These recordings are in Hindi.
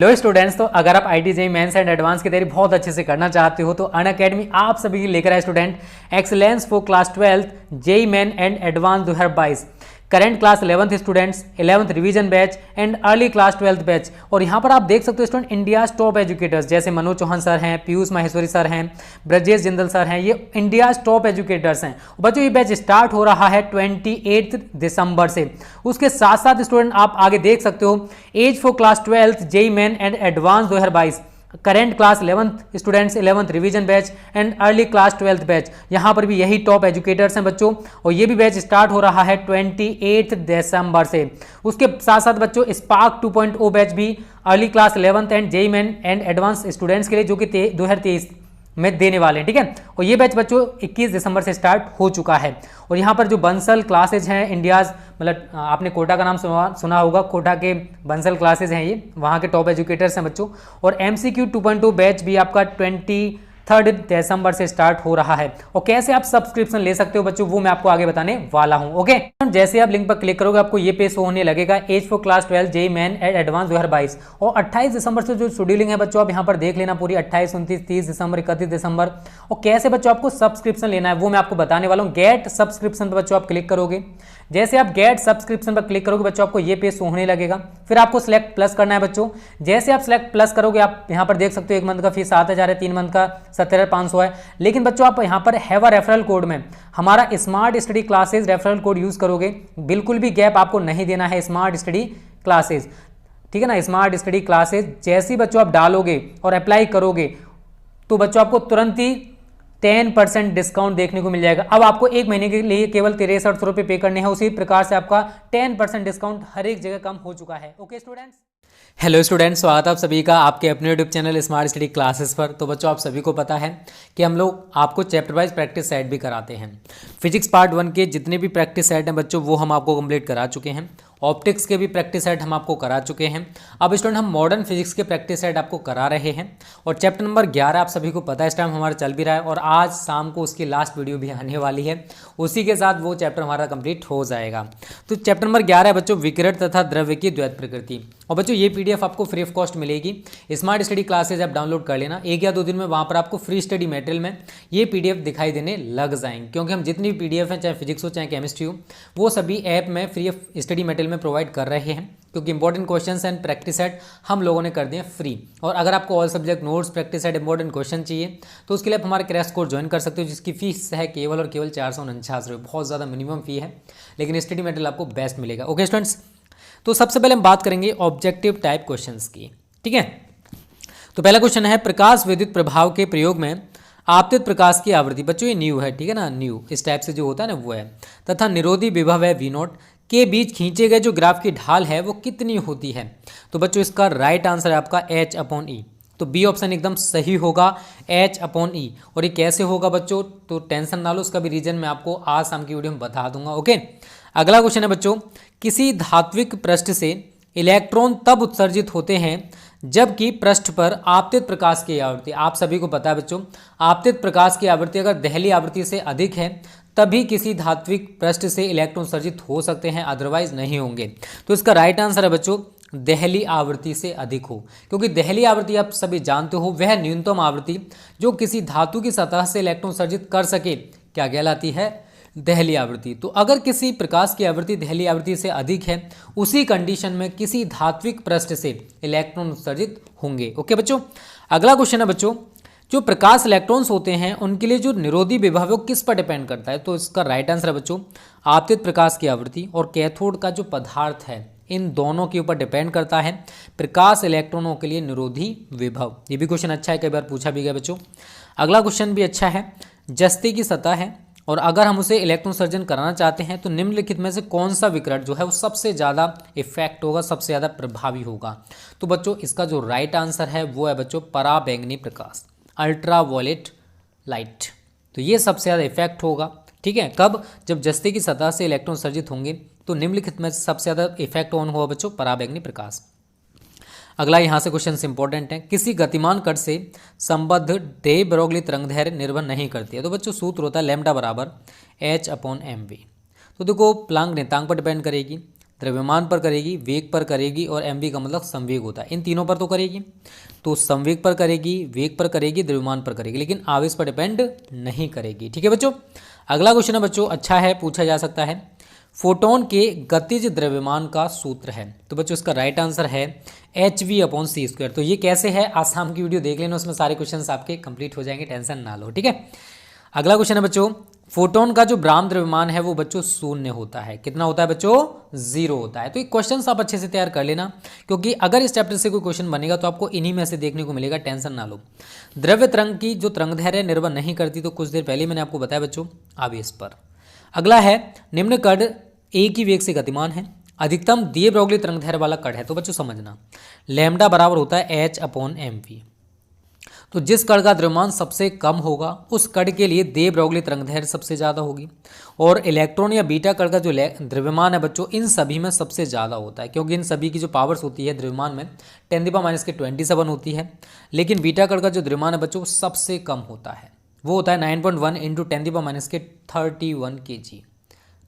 हेलो स्टूडेंट्स, तो अगर आप IIT JEE Mains and advance की तैयारी बहुत अच्छे से करना चाहते हो तो अनअकैडमी आप सभी के लिए लेकर आए student excellence for class 12 JEE main and advance 2022 current class 11th students 11th revision batch and early class 12th batch. और यहाँ पर आप देख सकते हो स्टूडेंट इंडिया टॉप एजुकेटर्स जैसे मनोज चौहान सर हैं, पीयूष माहेश्वरी सर हैं, ब्रजेश जिंदल सर हैं, ये इंडिया टॉप एजुकेटर्स हैं। बच्चों ये बैच स्टार्ट हो रहा है 28 दिसंबर से। उसके साथ साथ स्टूडेंट आप आगे देख सकते हो as for class 12 JEE main and advance 2022 current class 11th students 11th revision batch and early class 12th batch. यहाँ पर भी यही टॉप एजुकेटर्स हैं बच्चों, और ये भी बैच स्टार्ट हो रहा है 28 दिसंबर से। उसके साथ साथ बच्चों स्पार्क 2.0 बैच भी early class 11th and JEE main and advance students के लिए जो कि 2023 में देने वाले हैं, ठीक है। और ये बैच बच्चों 21 दिसंबर से स्टार्ट हो चुका है। और यहाँ पर जो बंसल क्लासेज हैं इंडियाज़, मतलब आपने कोटा का नाम सुना होगा, कोटा के बंसल क्लासेज हैं, ये वहाँ के टॉप एजुकेटर्स हैं बच्चों। और MCQ 2.2 बैच भी आपका 23 दिसंबर से स्टार्ट हो रहा है। और कैसे आप सब्सक्रिप्शन ले सकते हो बच्चों वो मैं आपको आगे बताने वाला हूं। ओके, जैसे आप लिंक पर क्लिक करोगे आपको ये पेज शो होने लगेगा as for class 12 JEE main and advance 2022। और 28 दिसंबर से जो शेड्यूलिंग है बच्चों आप यहाँ पर देख लेना पूरी 28, 29, 30 दिसंबर, 31 दिसंबर। और कैसे बच्चों आपको सब्सक्रिप्शन लेना है वो मैं आपको बताने वाला हूँ। गेट सब्सक्रिप्शन पर बच्चों आप क्लिक करोगे, जैसे आप गेट सब्सक्रिप्शन पर क्लिक करोगे बच्चों आपको ये पेज शो होने लगेगा। फिर आपको सिलेक्ट प्लस करना है बच्चों। जैसे आप सिलेक्ट प्लस करोगे आप यहाँ पर देख सकते हो 1 मंथ का फीस 7,000 है, 3 मंथ का 17,500 है। लेकिन बच्चों आप यहाँ पर हैव अ रेफरल कोड में हमारा smart study classes referral code use करोगे, बिल्कुल भी गैप आपको नहीं देना है। स्मार्ट स्टडी क्लासेज, ठीक है ना, स्मार्ट स्टडी क्लासेज जैसे ही बच्चों आप डालोगे और अप्लाई करोगे तो बच्चों आपको तुरंत ही 10% डिस्काउंट देखने को मिल जाएगा। अब आपको 1 महीने के लिए केवल 6300 रुपये पे करने हैं, उसी प्रकार से आपका 10% डिस्काउंट हर एक जगह कम हो चुका है। ओके स्टूडेंट्स, हेलो स्टूडेंट्स, स्वागत है आप सभी का आपके अपने YouTube channel smart study classes पर। तो बच्चों आप सभी को पता है कि हम लोग आपको चैप्टर वाइज प्रैक्टिस सेट भी कराते हैं। फिजिक्स पार्ट 1 के जितने भी प्रैक्टिस सेट हैं बच्चों वो हम आपको कंप्लीट करा चुके हैं। ऑप्टिक्स के भी प्रैक्टिस सेट हम आपको करा चुके हैं। अब स्टूडेंट हम मॉडर्न फिजिक्स के प्रैक्टिस सेट आपको करा रहे हैं। और चैप्टर नंबर 11 आप सभी को पता है इस टाइम हमारा चल भी रहा है, और आज शाम को उसकी लास्ट वीडियो भी आने वाली है। उसी के साथ वो चैप्टर हमारा कंप्लीट हो जाएगा। तो चैप्टर नंबर 11 है बच्चों विकिरण तथा द्रव्य की द्वैत प्रकृति। और बच्चों ये PDF आपको फ्री ऑफ कॉस्ट मिलेगी। स्मार्ट स्टडी क्लासेज आप डाउनलोड कर लेना, 1 या 2 दिन में वहाँ पर आपको फ्री स्टडी मटेरियल में ये PDF दिखाई देने लग जाएंगे। क्योंकि हम जितनी भी PDF हैं, चाहे फिजिक्स हो चाहे केमिस्ट्री हो, वो सभी ऐप में फ्री ऑफ स्टडी मटेरियल में प्रोवाइड कर रहे हैं। क्योंकि important questions and practice set हम लोगों ने कर दिए फ्री। और अगर आपको all subject notes, practice set, important question चाहिए तो उसके लिए आप हमारे क्रैश कोर्स ज्वाइन कर सकते हो, जिसकी फीस है केवल और केवल 449 रुपये। बहुत ज़्यादा मिनिमम फी है, लेकिन स्टडी मटेरियल आपको बेस्ट मिलेगा। ओके स्टूडेंट्स, तो सबसे पहले हम बात करेंगे ऑब्जेक्टिव टाइप क्वेश्चंस की, ठीक है। तो पहला क्वेश्चन है प्रकाश विद्युत प्रभाव के प्रयोग में आपतित प्रकाश की आवृत्ति, बच्चों ये न्यू है, ठीक है ना, न्यू इस टाइप से जो होता है ना वो है, तथा निरोधी विभव है V0 के बीच खींचे गए जो ग्राफ की ढाल है वो कितनी होती है। तो बच्चों इसका राइट आंसर है आपका H/E। तो बी ऑप्शन एकदम सही होगा, H/E। और ये कैसे होगा बच्चों, तो टेंशन ना लो, उसका भी रीजन मैं आपको आज शाम की वीडियो में बता दूंगा। ओके, अगला क्वेश्चन है बच्चों किसी धात्विक पृष्ठ से इलेक्ट्रॉन तब उत्सर्जित होते हैं जबकि पृष्ठ पर आपतित प्रकाश की आवृत्ति, आप सभी को पता है बच्चों आपतित प्रकाश की आवृत्ति अगर दहली आवृत्ति से अधिक है तभी किसी धात्विक पृष्ठ से इलेक्ट्रॉन उत्सर्जित हो सकते हैं, अदरवाइज नहीं होंगे। तो इसका राइट आंसर है बच्चों दहली आवृत्ति से अधिक हो। क्योंकि दहली आवृत्ति आप सभी जानते हो वह न्यूनतम आवृत्ति जो किसी धातु की सतह से इलेक्ट्रॉन उत्सर्जित कर सके क्या कहलाती है, दहली आवृत्ति। तो अगर किसी प्रकाश की आवृत्ति दहली आवृत्ति से अधिक है उसी कंडीशन में किसी धात्विक पृष्ठ से इलेक्ट्रॉन उत्सर्जित होंगे। ओके बच्चों, अगला क्वेश्चन है बच्चों जो प्रकाश इलेक्ट्रॉन्स होते हैं उनके लिए जो निरोधी विभव है वो किस पर डिपेंड करता है। तो इसका राइट आंसर है बच्चों आपतित प्रकाश की आवृत्ति और कैथोड का जो पदार्थ है इन दोनों के ऊपर डिपेंड करता है प्रकाश इलेक्ट्रॉनों के लिए निरोधी विभव। ये भी क्वेश्चन अच्छा है, कई बार पूछा भी गया बच्चों। अगला क्वेश्चन भी अच्छा है, जस्ते की सतह है और अगर हम उसे इलेक्ट्रॉन सर्जन कराना चाहते हैं तो निम्नलिखित में से कौन सा विकिरण जो है वो सबसे ज़्यादा इफेक्ट होगा, सबसे ज़्यादा प्रभावी होगा। तो बच्चों इसका जो राइट आंसर है वो है बच्चों पराबैंगनी प्रकाश, अल्ट्रावायलेट लाइट। तो ये सबसे ज़्यादा इफेक्ट होगा, ठीक है। कब, जब जस्ते की सतह से इलेक्ट्रॉन सर्जित होंगे। तो निम्नलिखित में सबसे ज़्यादा इफेक्ट ऑन होगा बच्चों पराबैंगनी प्रकाश। अगला यहाँ से क्वेश्चन इंपॉर्टेंट है, किसी गतिमान कण से संबद्ध डे ब्रोगली तरंगदैर्घ्य निर्भर नहीं करती है। तो बच्चों सूत्र होता है लैम्डा बराबर H/mv। तो देखो प्लांक नियतांक पर डिपेंड करेगी, द्रव्यमान पर करेगी, वेग पर करेगी और एमवी का मतलब संवेग होता है। इन तीनों पर तो करेगी, तो संवेग पर करेगी, वेग पर करेगी, द्रव्यमान पर करेगी, लेकिन आवेश पर डिपेंड नहीं करेगी। ठीक है बच्चों। अगला क्वेश्चन है बच्चों, अच्छा है, पूछा जा सकता है। फोटोन के गतिज द्रव्यमान का सूत्र है, तो बच्चों इसका राइट आंसर है hv/c²। तो ये कैसे है, आसाम की वीडियो देख लेना, उसमें सारे क्वेश्चंस आपके कंप्लीट हो जाएंगे, टेंशन ना लो। ठीक है। अगला क्वेश्चन है बच्चों, फोटोन का जो ब्राह्म द्रव्यमान है वो बच्चों शून्य होता है। कितना होता है बच्चों? 0 होता है। तो ये क्वेश्चन आप अच्छे से तैयार कर लेना, क्योंकि अगर इस चैप्टर से कोई क्वेश्चन बनेगा तो आपको इन्हीं में से देखने को मिलेगा, टेंशन ना लो। द्रव्य तरंग की जो तरंगदैर्घ्य निर्भर नहीं करती, तो कुछ देर पहले मैंने आपको बताया बच्चों, आवेश पर। अगला है, निम्न कण एक ही वेग से गतिमान है, अधिकतम दे ब्रोगली तरंगदैर्घ्य वाला कण है। तो बच्चों समझना, लैम्डा बराबर होता है h/mv। तो जिस कण का द्रव्यमान सबसे कम होगा उस कण के लिए दे ब्रोगली तरंगदैर्घ्य सबसे ज़्यादा होगी। और इलेक्ट्रॉन या बीटा कण का जो द्रव्यमान है बच्चों, इन सभी में सबसे ज़्यादा होता है, क्योंकि इन सभी की जो पावर्स होती है द्रव्यमान में 10⁻⁻27 होती है। लेकिन बीटा कण का जो द्रव्यमान है बच्चों सबसे कम होता है, वो होता है 9.1 × 10⁻31 kg,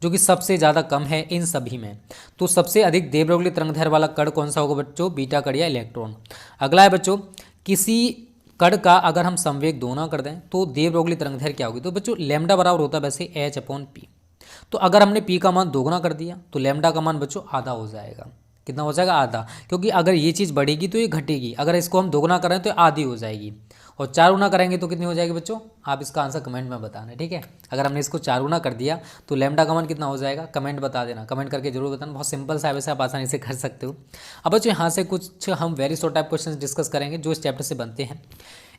जो कि सबसे ज़्यादा कम है इन सभी में। तो सबसे अधिक दे ब्रोगली तरंगदैर्घ्य वाला कण कौन सा होगा बच्चों? बीटा कण या इलेक्ट्रॉन। अगला है बच्चों, किसी कण का अगर हम संवेग दोगुना कर दें तो दे ब्रोगली तरंगदैर्घ्य क्या होगी? तो बच्चों लैम्डा बराबर होता है वैसे h/p। तो अगर हमने p का मान दोगुना कर दिया तो लैम्डा का मान बच्चों आधा हो जाएगा। कितना हो जाएगा? आधा। क्योंकि अगर ये चीज़ बढ़ेगी तो ये घटेगी, अगर इसको हम दोगुना करें तो आधी हो जाएगी, और 4 गुना करेंगे तो कितनी हो जाएगी बच्चों? आप इसका आंसर कमेंट में बताना, ठीक है। अगर हमने इसको 4 गुना कर दिया तो लैम्डा का मान कितना हो जाएगा? कमेंट बता देना, कमेंट करके जरूर बताना। बहुत सिंपल सा है, वैसे आप आसानी से कर सकते हो। अब बच्चों यहाँ से कुछ हम very short type question discuss करेंगे जो इस चैप्टर से बनते हैं।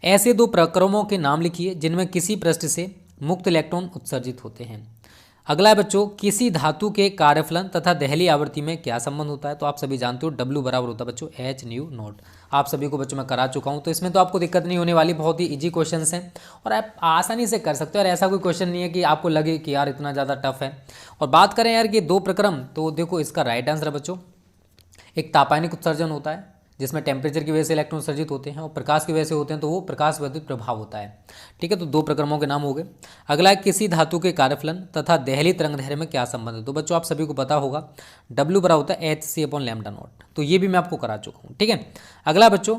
ऐसे 2 प्रक्रमों के नाम लिखिए जिनमें किसी पृष्ठ से मुक्त इलेक्ट्रॉन उत्सर्जित होते हैं। अगला है बच्चों, किसी धातु के कार्यफलन तथा दहली आवृत्ति में क्या संबंध होता है? तो आप सभी जानते हो W बराबर होता है बच्चों h/0। आप सभी को बच्चों मैं करा चुका हूं, तो इसमें तो आपको दिक्कत नहीं होने वाली, बहुत ही इजी क्वेश्चंस हैं और आप आसानी से कर सकते हो। और ऐसा कोई क्वेश्चन नहीं है कि आपको लगे कि यार इतना ज़्यादा टफ है। और बात करें यार कि 2 प्रक्रम, तो देखो इसका राइट आंसर है बच्चों, एक तापायनिक उत्सर्जन होता है जिसमें टेम्परेचर की वजह से इलेक्ट्रॉन उत्सर्जित होते हैं, और प्रकाश की वजह से होते हैं तो वो प्रकाश विद्युत प्रभाव होता है। ठीक है, तो 2 प्रक्रमों के नाम हो गए। अगला है, किसी धातु के कार्यफलन तथा दहली तरंगदैर्घ्य में क्या संबंध है? तो बच्चों आप सभी को पता होगा W बराबर होता है hc/λ0। तो ये भी मैं आपको करा चुका हूँ, ठीक है। अगला बच्चों,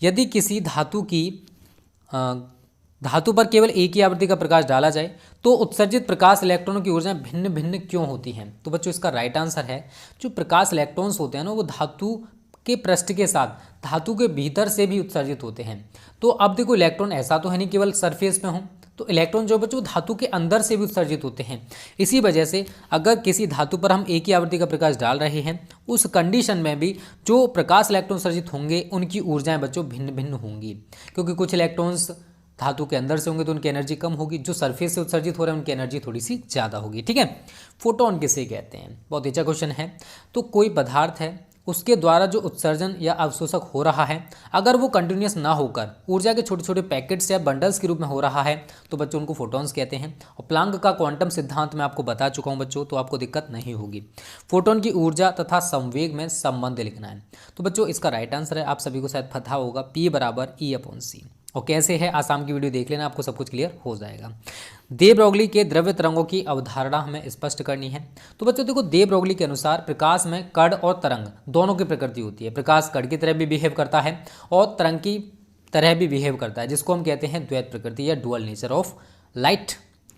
यदि किसी धातु पर केवल एक ही आवृत्ति का प्रकाश डाला जाए तो उत्सर्जित प्रकाश इलेक्ट्रॉनों की ऊर्जा भिन्न भिन्न क्यों होती हैं? तो बच्चों इसका राइट आंसर है, जो प्रकाश इलेक्ट्रॉन्स होते हैं ना, वो धातु के पृष्ठ के साथ धातु के भीतर से भी उत्सर्जित होते हैं। तो अब देखो, इलेक्ट्रॉन ऐसा तो है नहीं केवल सरफेस में हो, तो इलेक्ट्रॉन जो बच्चों धातु के अंदर से भी उत्सर्जित होते हैं। इसी वजह से अगर किसी धातु पर हम एक ही आवृत्ति का प्रकाश डाल रहे हैं, उस कंडीशन में भी जो प्रकाश इलेक्ट्रॉन उत्सर्जित होंगे उनकी ऊर्जाएं बच्चों भिन्न भिन्न होंगी, क्योंकि कुछ इलेक्ट्रॉन्स धातु के अंदर से होंगे तो उनकी एनर्जी कम होगी, जो सरफेस से उत्सर्जित हो रहे हैं उनकी एनर्जी थोड़ी सी ज़्यादा होगी। ठीक है, फोटोन किसे कहते हैं? बहुत अच्छा क्वेश्चन है। तो कोई पदार्थ है, उसके द्वारा जो उत्सर्जन या अवशोषक हो रहा है, अगर वो कंटिन्यूस ना होकर ऊर्जा के छोटे छोटे पैकेट्स या बंडल्स के रूप में हो रहा है, तो बच्चों उनको फोटॉन्स कहते हैं। और प्लांक का क्वांटम सिद्धांत मैं आपको बता चुका हूं बच्चों, तो आपको दिक्कत नहीं होगी। फोटोन की ऊर्जा तथा संवेग में संबंध लिखना है। तो बच्चों इसका राइट आंसर है, आप सभी को शायद पता होगा, P बराबर E/c। और कैसे है, आसाम की वीडियो देख लेना, आपको सब कुछ क्लियर हो जाएगा। दे ब्रोगली के द्रव्य तरंगों की अवधारणा हमें स्पष्ट करनी है। तो बच्चों देखो, दे ब्रोगली के अनुसार प्रकाश में कण और तरंग दोनों की प्रकृति होती है। प्रकाश कण की तरह भी बिहेव करता है और तरंग की तरह भी बिहेव करता है, जिसको हम कहते हैं द्वैत प्रकृति या dual nature of light.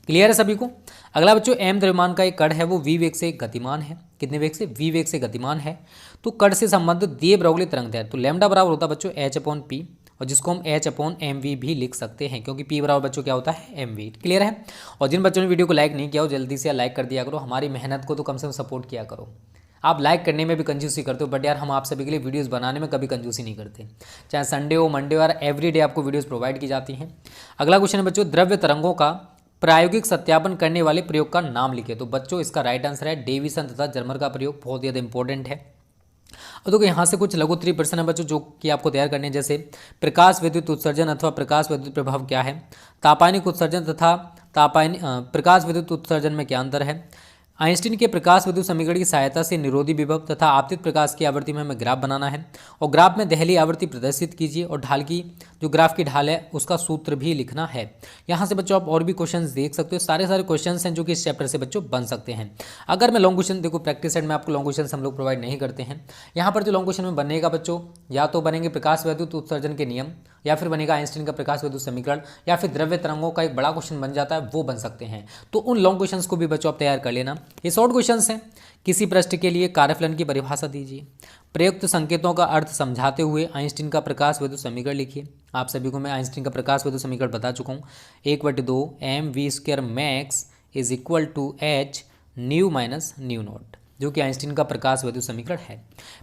Clear है सभी को? अगला बच्चों, m द्रव्यमान का एक कण है, वो v वेग से गतिमान है। कितने वेग से? v वेग से गतिमान है। तो कण से संबंधित दे ब्रोगली तरंगदैर्घ्य, तो लैम्डा बराबर होता है बच्चों h/p, और जिसको हम h/mv भी लिख सकते हैं, क्योंकि p बराबर बच्चों क्या होता है? mv। क्लियर है? और जिन बच्चों ने वीडियो को लाइक नहीं किया हो, जल्दी से लाइक कर दिया करो, हमारी मेहनत को तो कम से कम सपोर्ट किया करो। आप लाइक करने में भी कंजूसी करते हो, बट यार हम आप सभी के लिए वीडियोस बनाने में कभी कंजूसी नहीं करते। चाहे संडे हो, मंडे हो, एवरीडे आपको वीडियोस प्रोवाइड की जाती हैं। अगला क्वेश्चन है बच्चों, द्रव्य तरंगों का प्रायोगिक सत्यापन करने वाले प्रयोग का नाम लिखिए। तो बच्चों इसका राइट आंसर है डेविसन तथा जर्मर का प्रयोग, बहुत ज़्यादा इंपॉर्टेंट है। और देखो यहाँ से कुछ लघु उत्तरीय प्रश्न है बच्चों जो कि आपको तैयार करने हैं, जैसे प्रकाश विद्युत उत्सर्जन अथवा प्रकाश विद्युत प्रभाव क्या है? तापायनिक उत्सर्जन तथा प्रकाश विद्युत उत्सर्जन में क्या अंतर है? आइंस्टीन के प्रकाश विद्युत समीकरण की सहायता से निरोधी विभव तथा आपतित प्रकाश की आवृत्ति में हमें ग्राफ बनाना है और ग्राफ में दहली आवृत्ति प्रदर्शित कीजिए और ढाल की जो ग्राफ की ढाल है उसका सूत्र भी लिखना है। यहाँ से बच्चों आप और भी क्वेश्चंस देख सकते हो, सारे क्वेश्चंस हैं जो कि इस चैप्टर से बच्चों बन सकते हैं। अगर मैं लॉन्ग क्वेश्चन देखो प्रैक्टिस सेट में आपको लॉन्ग क्वेश्चन हम लोग प्रोवाइड नहीं करते हैं। यहाँ पर जो लॉन्ग क्वेश्चन में बनेगा बच्चों या तो बनेंगे प्रकाश विद्युत उत्सर्जन के नियम, या फिर बनेगा आइंस्टीन का प्रकाश विद्युत समीकरण, या फिर द्रव्य तरंगों का एक बड़ा क्वेश्चन बन जाता है, वो बन सकते हैं। तो उन लॉन्ग क्वेश्चंस को भी बच्चों आप तैयार कर लेना। ये शॉर्ट क्वेश्चंस हैं। किसी प्रश्न के लिए कार्यफलन की परिभाषा दीजिए, प्रयुक्त संकेतों का अर्थ समझाते हुए आइंस्टीन का प्रकाश विद्युत समीकरण लिखिए। आप सभी को मैं आइंस्टीन का प्रकाश विद्युत समीकरण बता चुका हूँ, 1/2 mv² max is equal to h nu minus nu naught, जो कि आइंस्टीन का प्रकाश विद्युत समीकरण है।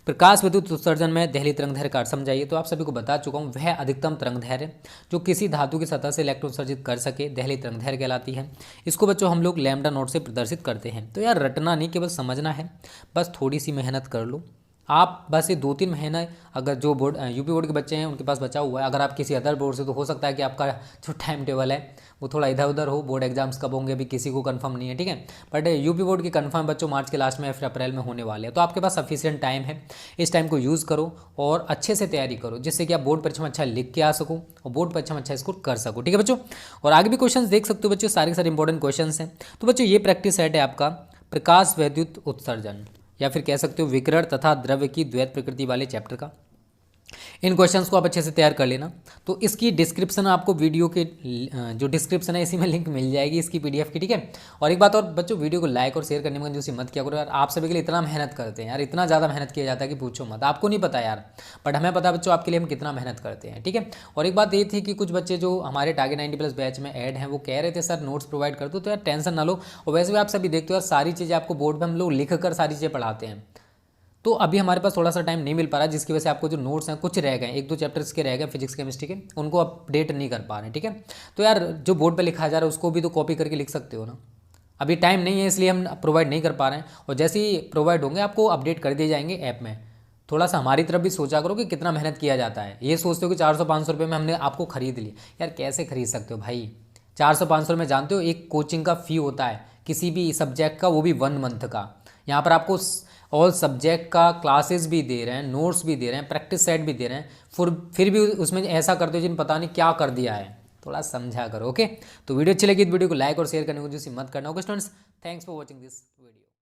प्रकाश विद्युत उत्सर्जन में दहली तरंगदैर्घ्य का अर्थ समझाइए। तो आप सभी को बता चुका हूँ, वह अधिकतम तरंगदैर्घ्य जो किसी धातु की सतह से इलेक्ट्रॉन उत्सर्जित कर सके, दहली तरंगदैर्घ्य कहलाती है। इसको बच्चों हम लोग लैम्डा नॉट से प्रदर्शित करते हैं। तो यार रटना नहीं, केवल समझना है, बस थोड़ी सी मेहनत कर लो आप। बस ये 2-3 महीना अगर जो बोर्ड यूपी बोर्ड के बच्चे हैं उनके पास बचा हुआ है, अगर आप किसी अदर बोर्ड से, तो हो सकता है कि आपका जो टाइम टेबल है वो थोड़ा इधर उधर हो, बोर्ड एग्जाम्स कब होंगे अभी किसी को कंफर्म नहीं है, ठीक है। बट यूपी बोर्ड के कंफर्म बच्चों मार्च के लास्ट में या फिर अप्रैल में होने वाले हैं। तो आपके पास सफिशिएंट टाइम है, इस टाइम को यूज़ करो और अच्छे से तैयारी करो, जिससे कि आप बोर्ड परीक्षा में अच्छा लिख के आ सको और बोर्ड परीक्षा में अच्छा स्कोर कर सको, ठीक है बच्चों। और आगे भी क्वेश्चन देख सकते हो बच्चों, सारे के सारे इंपॉर्टेंट क्वेश्चन हैं। तो बच्चों ये प्रैक्टिस सेट है आपका प्रकाश विद्युत उत्सर्जन, या फिर कह सकते हो विकिरण तथा द्रव्य की द्वैत प्रकृति वाले चैप्टर का। इन क्वेश्चंस को आप अच्छे से तैयार कर लेना। तो इसकी डिस्क्रिप्शन आपको वीडियो के जो डिस्क्रिप्शन है इसी में लिंक मिल जाएगी इसकी पीडीएफ की, ठीक है। और एक बात और बच्चों, वीडियो को लाइक और शेयर करने में कंजूसी मत किया करो यार। आप सभी के लिए इतना मेहनत करते हैं यार, इतना ज़्यादा मेहनत किया जाता है कि पूछो मत। आपको नहीं पता यार, बट हमें पता बच्चों आपके लिए हम कितना मेहनत करते हैं, ठीक है। और एक बात ये थी कि कुछ बच्चे जो हमारे टारगेट 90+ बैच में ऐड हैं वो कह रहे थे सर नोट्स प्रोवाइड कर दो, तो यार टेंशन ना लो। और वैसे भी आप सभी देखते हो यार, सारी चीज़ें आपको बोर्ड पर हम लोग लिख कर सारी चीज़ें पढ़ाते हैं। तो अभी हमारे पास थोड़ा सा टाइम नहीं मिल पा रहा, जिसकी वजह से आपको जो नोट्स हैं कुछ रह गए, 1-2 चैप्टर्स के रह गए फिजिक्स केमिस्ट्री के, उनको अपडेट नहीं कर पा रहे हैं, ठीक है। तो यार जो बोर्ड पे लिखा जा रहा है उसको भी तो कॉपी करके लिख सकते हो ना। अभी टाइम नहीं है इसलिए हम प्रोवाइड नहीं कर पा रहे हैं, और जैसे ही प्रोवाइड होंगे आपको अपडेट कर दिए जाएंगे ऐप में। थोड़ा सा हमारी तरफ भी सोचा करो कि कितना मेहनत किया जाता है। ये सोचते हो कि 400-500 रुपये में हमने आपको खरीद लिया, यार कैसे खरीद सकते हो भाई। 400-500 में जानते हो एक कोचिंग का फ़ी होता है किसी भी सब्जेक्ट का, वो भी 1 मंथ का। यहाँ पर आपको ऑल सब्जेक्ट का क्लासेस भी दे रहे हैं, नोट्स भी दे रहे हैं, प्रैक्टिस सेट भी दे रहे हैं, फिर भी उसमें ऐसा करते हो जिन पता नहीं क्या कर दिया है। थोड़ा समझा करो, ओके। तो वीडियो अच्छी लगी तो वीडियो को लाइक और शेयर करने को मत करना, okay students. Thanks for watching this video.